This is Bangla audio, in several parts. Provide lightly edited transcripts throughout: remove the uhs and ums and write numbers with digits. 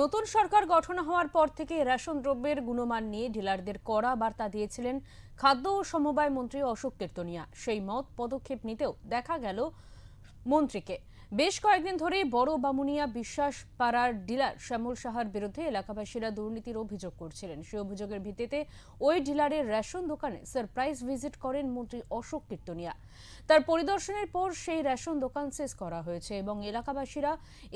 নতুন সরকার গঠন হওয়ার পর থেকে রেশন দ্রব্যের গুণমান নিয়ে ডিলারদের কড়া বার্তা দিয়েছিলেন খাদ্য ও সমবায় মন্ত্রী অশোক কীর্তনিয়া। সেই মত পদক্ষেপ নিতেও দেখা গেল মন্ত্রীকে। বেশ কয়েকদিন ধরে বড় বামুনিয়া বিশ্বাস পাড়ার ডিলার শ্যামল সাহার বিরুদ্ধে এলাকাবাসীরা দুর্নীতির অভিযোগ করছিলেন। সেই অভিযোগের ভিত্তিতে ওই ডিলারের রেশন দোকানে সারপ্রাইজ ভিজিট করেন মন্ত্রী অশোক কীর্তনিয়া। তার পরিদর্শনের পর সেই রেশন দোকান সিজ করা হয়েছে এবং এলাকাবাসীরা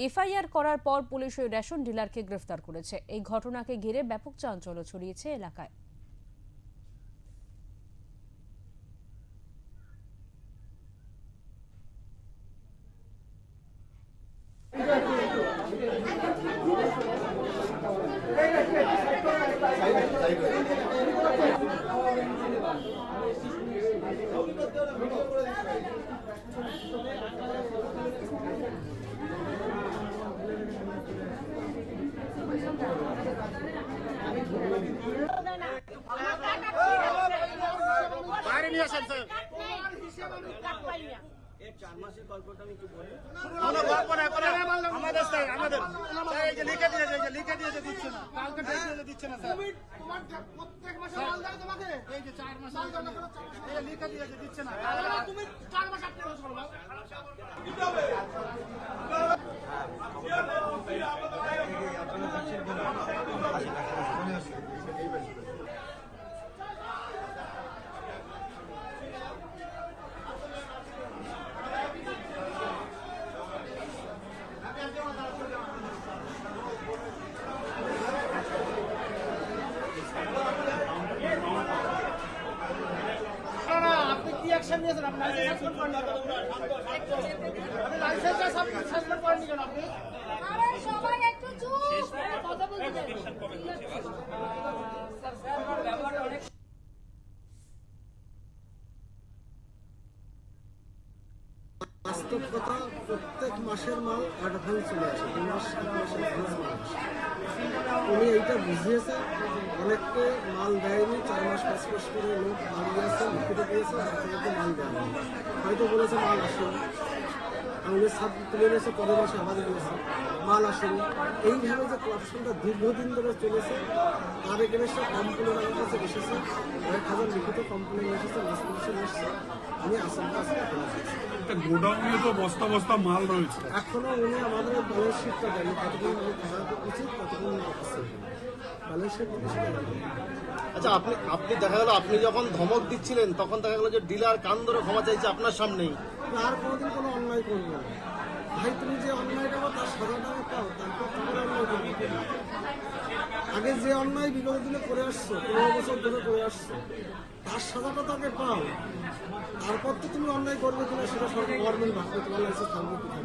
এফআইআর করার পর পুলিশ ওই রেশন ডিলারকে গ্রেফতার করেছে। এই ঘটনাকে ঘিরে ব্যাপক চাঞ্চল্য ছড়িয়েছে এলাকায়। বাইরে নিয়ে আসেন স্যার। আমাদের এই যে লিখে দিয়েছে দিচ্ছে না, কালকে দিচ্ছে না স্যার। প্রত্যেক মাসে মাল দেয় তোমাকে, এই যে 4 মাস এই যে লিখে দিয়েছে দিচ্ছে না। তুমি 4 মাস আপনি করবা দিতে হবে। আপনি কি অ্যাকশন নিয়েছেন? আপনি লাইসেন্স সাসপেন্ড করেন আপনি লাইসেন্সটা সাসপেন্ড করেন কেন আপনি? আরে সবাই একটু চুপ কথা বলতে দেন। স্যার ব্যবহারটা অনেক বাস্তব কথা, প্রত্যেক মাসের মাল অ্যাডভান্স চলে আসে, 2 মাস 1 মাসের অ্যাডভান্স মাল আসে। উনি এইটা বুঝিয়েছে, অনেককে মাল দেয়নি, 4 মাস 5 মাস করে লোক মাল দিয়েছে, লিখিত দিয়েছে, তাদেরকে মাল দেওয়া হয়নি। হয়তো বলেছে মাল আসেনি, উনি সাত তুলে নিয়েছে, পরের মাসে আবার দিয়েছে, মাল আসেনি। এইভাবে যে করাপশনটা দীর্ঘদিন ধরে চলেছে, তার এগেনস্টে কমপ্লেন আমার কাছে এসেছে, 1,000 লিখিত কমপ্লেন এসেছে, মাস পুলিশে এসেছে। আমি আসামটা আজকে পৌঁছেছি। গোডাউনে তো বস্তা বস্তা মাল রয়েছে। এখনো উনি আমাদের ব্যালেন্স শিটটা দেয়নি, কতদিন উনি করা উচিত, কতদিন আছে ব্যালেন্স শিট সেটা দেয়নি। আচ্ছা, আপনি দেখা গেল আপনি যখন ধমক দিচ্ছিলেন তখন দেখা গেল যে ডিলার কান ধরে ক্ষমা চাইছে আপনার সামনেই। আর কোনোদিন কোনো অন্যায় করবো না ভাই, তুমি যে অন্যায় করো তার সাজাটা পাও, তারপর তোমার অন্যায় করবে। আগে যে অন্যায় বিগত দিনে করে আসছো, 15 বছর ধরে করে আসছো, তার সাজাটা তাকে পাও, তারপর তো তুমি অন্যায় করবে কিনা সেটা সরকার গভর্নমেন্ট ভাববে, তোমার লাইসেন্স থাকবে কি থাকবে।